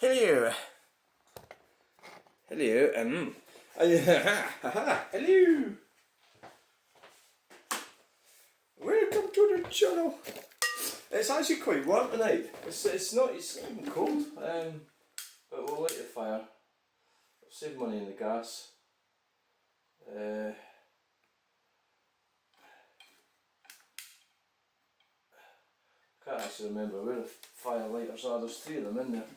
Hello. Hello. Hello. Welcome to the channel. It's actually quite warm tonight. It's not even cold. But we'll light the fire. We'll save money in the gas. Can't actually remember where the fire lighters are. There's 3 of them in there.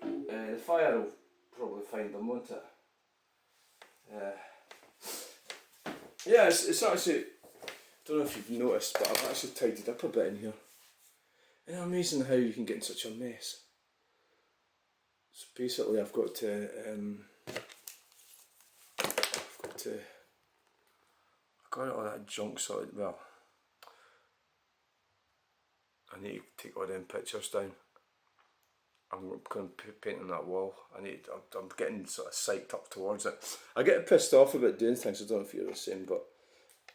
The fire will probably find them, won't it? Yeah, it's actually, I don't know if you've noticed, but I've actually tidied up a bit in here. Isn't it amazing how you can get in such a mess? So basically I've got to I got all that junk sorted. Well, I need to take all them pictures down. I'm going to paint on that wall. I'm getting sort of psyched up towards it. I get pissed off about doing things. I don't know if you're the same, but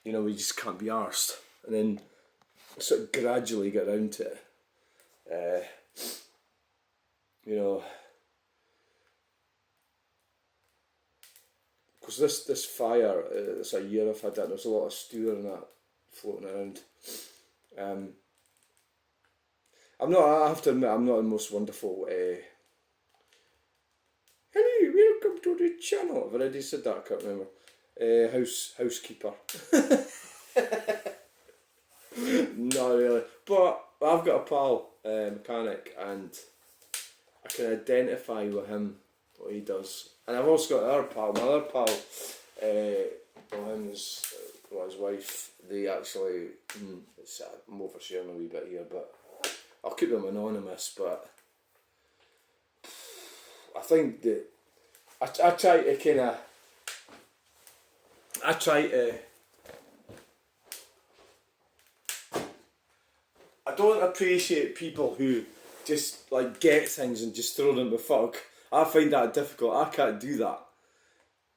you know, we just can't be arsed. And then sort of gradually get around to it. You know, because this fire, it's a year I've had that. There's a lot of stew and that floating around. I have to admit, I'm not the most wonderful. Hello, welcome to the channel. I've already said that, I can't remember. Housekeeper. Not really. But I've got a pal, mechanic, and I can identify with him, what he does. And I've also got another pal, my other pal, his wife, they actually, I'm oversharing a wee bit here, but I'll keep them anonymous. But I think that I try to I don't appreciate people who just like get things and just throw them the fuck. I find that difficult. I can't do that.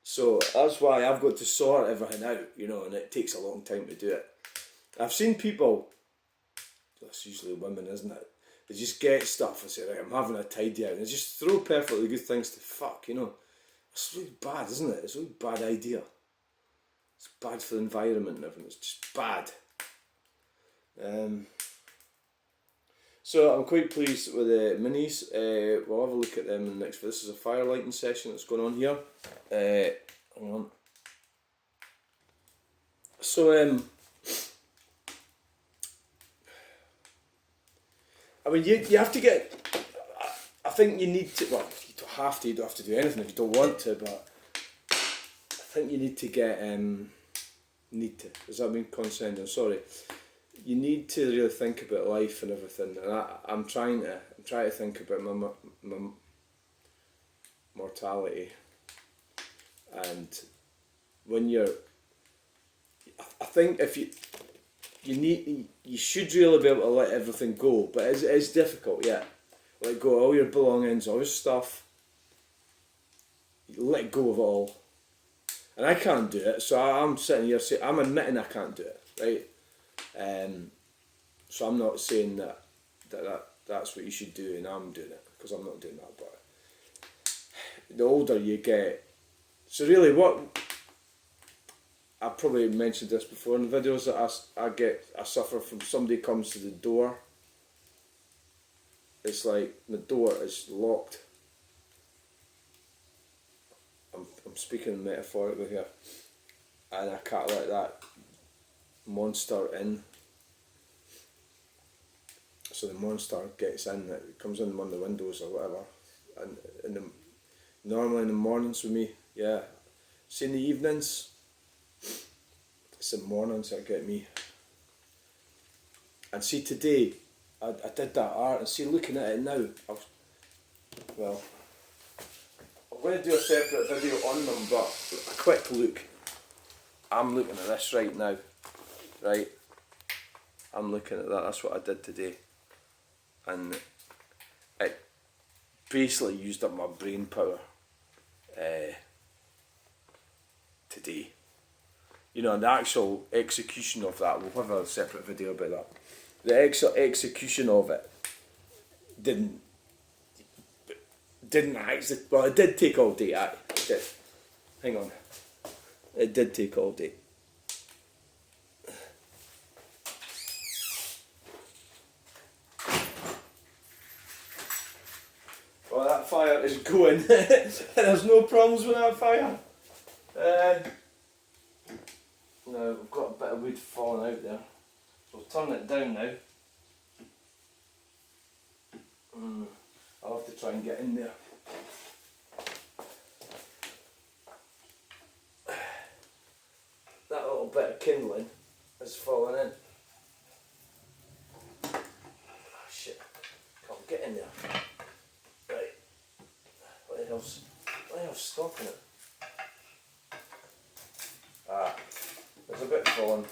So that's why I've got to sort everything out, you know, and it takes a long time to do it. I've seen people, that's usually women, isn't it? They just get stuff and say, right, I'm having a tidy out, and they just throw perfectly good things to fuck, you know. It's really bad, isn't it? It's a really bad idea. It's bad for the environment and everything. It's just bad. So I'm quite pleased with the minis. We'll have a look at them in the next video. This is a fire lighting session that's going on here. Hang on. So I mean, you have to get. I think you need to. Well, you don't have to. You don't have to do anything if you don't want to. But I think you need to get. Need to. Does that mean condescending? Sorry. You need to really think about life and everything, and I'm trying to think about my mortality, and when you're, I think if you should really be able to let everything go, but it's difficult, yeah. Let go of all your belongings, all your stuff. You let go of it all, and I can't do it. So I'm sitting here saying, I'm admitting I can't do it, right? So I'm not saying that's what you should do and I'm doing it, because I'm not doing that. But the older you get, so really what, I probably mentioned this before in the videos, that I suffer from somebody comes to the door. It's like the door is locked. I'm speaking metaphorically here, and I can't let that monster in. So the monster gets in, it comes in one of the windows or whatever, and normally in the mornings with me, yeah. See, in the evenings, it's the mornings that get me. And see, today I did that art, and see, looking at it now, I'm going to do a separate video on them, but a quick look. I'm looking at this right now, right? I'm looking at that. That's what I did today, and it basically used up my brain power today. You know, and the actual execution of that, we'll have a separate video about that. The actual execution of it didn't Didn't actually. Well, it did take all day. It did. Hang on. It did take all day. Well, that fire is going. There's no problems with that fire. No, we've got a bit of wood falling out there. So we'll turn it down now. I'll have to try and get in there. That little bit of kindling has fallen in. Oh shit, can't get in there. Right, what the hell's stopping it? There's a bit fallen.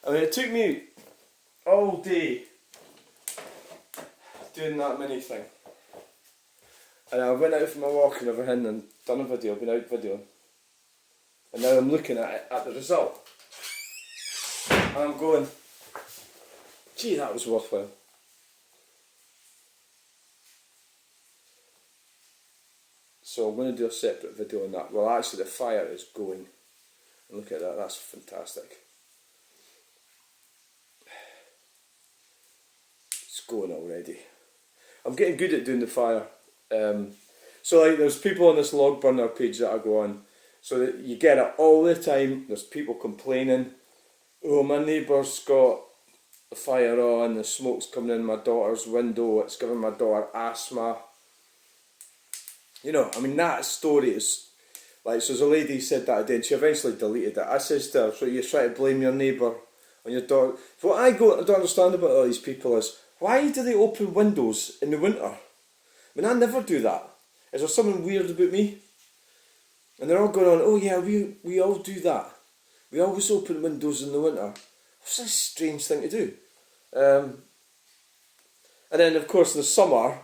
I mean, it took me all day doing that mini thing. And I went out for my walk and everything and done a video, been out videoing. And now I'm looking at it, at the result. And I'm going, gee, that was worthwhile. So I'm going to do a separate video on that. Well, actually the fire is going. And look at that, that's fantastic. It's going already. I'm getting good at doing the fire. So like there's people on this log burner page that I go on, so that you get it all the time. There's people complaining, oh, my neighbour's got the fire on, the smoke's coming in my daughter's window, it's giving my daughter asthma. You know, I mean, that story is like, so there's a lady said that again, she eventually deleted it. I says to her, so you're trying to blame your neighbour on your daughter. So what I don't understand about all these people is, why do they open windows in the winter? I mean, I never do that. Is there something weird about me? And they're all going on, oh yeah, we all do that. We always open windows in the winter. It's a strange thing to do. And then, of course, in the summer,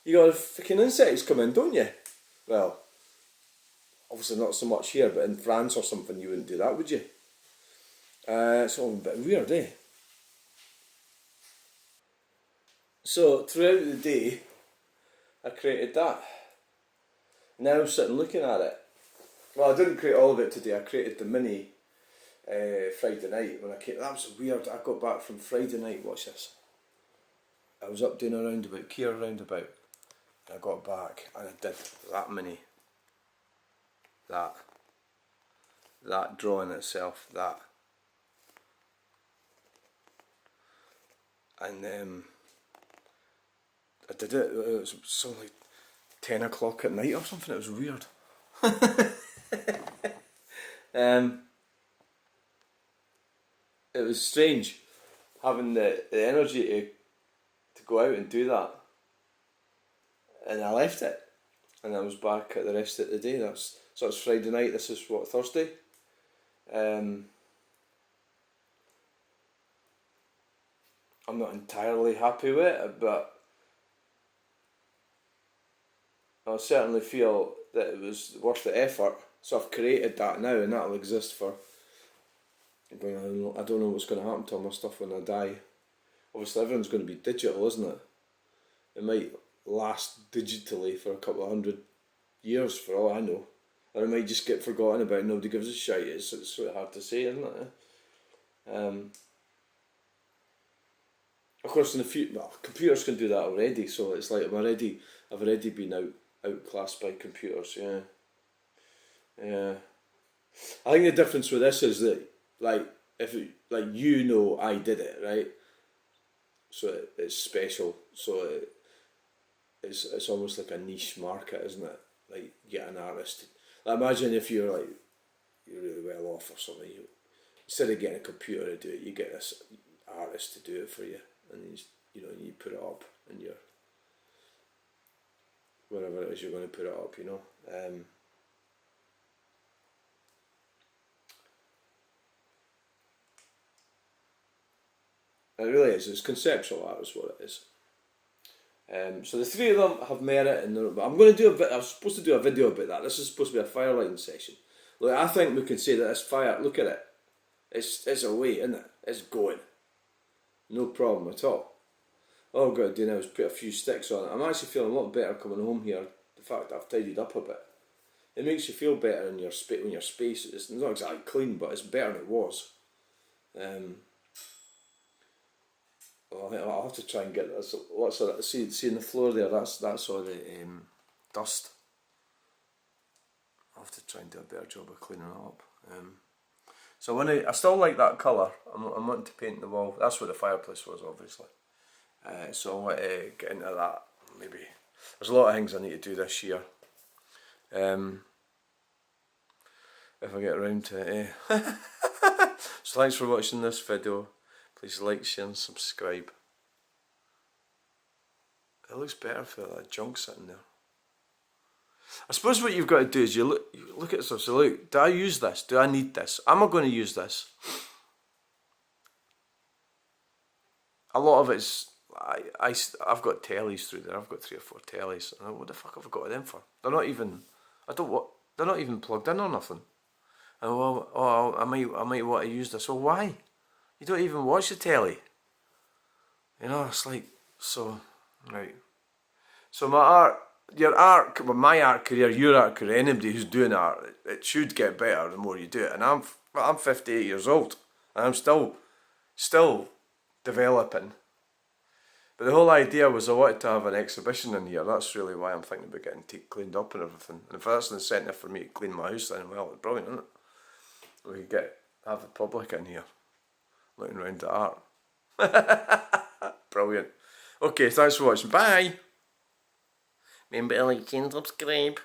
you got freaking insects come in, don't you? Well, obviously not so much here, but in France or something, you wouldn't do that, would you? It's all a bit weird, eh? So, throughout the day, I created that. Now I'm sitting looking at it. Well, I didn't create all of it today. I created the mini Friday night when I came. That was weird. I got back from Friday night. Watch this. I was up doing a roundabout, Kia roundabout. And I got back and I did that mini. That drawing itself. That. And I did it. It was something like 10 o'clock at night or something. It was weird. It was strange having the energy to go out and do that, and I left it, and I was back at the rest of the day. So it's Friday night. This is what, Thursday. I'm not entirely happy with it, but I certainly feel that it was worth the effort. So I've created that now, and that'll exist for. I don't know what's going to happen to all my stuff when I die. Obviously, everyone's going to be digital, isn't it? It might last digitally for a couple of 100 years, for all I know, or it might just get forgotten about. And nobody gives a shit. It's sort of hard to say, isn't it? Of course, in the future, well, computers can do that already. So it's like I've already been outclassed by computers. Yeah. I think the difference with this is that, like, I did it, right? So it's special. So it's almost like a niche market, isn't it? Like, you get an artist. Like, imagine if you're really well off or something. Instead of getting a computer to do it, you get this artist to do it for you, and you put it up in your wherever it is you're going to put it up. It really is. It's conceptual art, is what it is. So the three of them have merit, and I'm going to do I was supposed to do a video about that. This is supposed to be a fire lighting session. Look, I think we can say that this fire, look at it, it's away, isn't it? It's going. No problem at all. All I've got to do now is put a few sticks on it. I'm actually feeling a lot better coming home here. The fact that I've tidied up a bit. It makes you feel better in your when your space is not exactly clean, but it's better than it was. I'll have to try and get this. What's that? See in the floor there. That's all the dust. I'll have to try and do a better job of cleaning it up. So I still like that colour. I'm wanting to paint the wall. That's where the fireplace was, obviously. So I want to get into that. Maybe there's a lot of things I need to do this year. If I get around to it. So thanks for watching this video. Please like, share and subscribe. It looks better for that junk sitting there. I suppose what you've got to do is you look at stuff. So look, do I use this? Do I need this? Am I going to use this? A lot of it's I've got tellies through there. I've got 3 or 4 tellies. And what the fuck have I got them for? They're not even. They're not even plugged in or nothing. And I might want to use this. Well, why? You don't even watch the telly. You know, it's like so. Right. So my art career, your art career, anybody who's doing art, it should get better the more you do it. And I'm 58 years old, and I'm still developing. But the whole idea was I wanted to have an exhibition in here. That's really why I'm thinking about getting cleaned up and everything. And if that's an incentive for me to clean my house, then well, it's brilliant, isn't it? We could have the public in here looking around at art. Brilliant. Okay, thanks for watching. Bye. Remember to like and subscribe.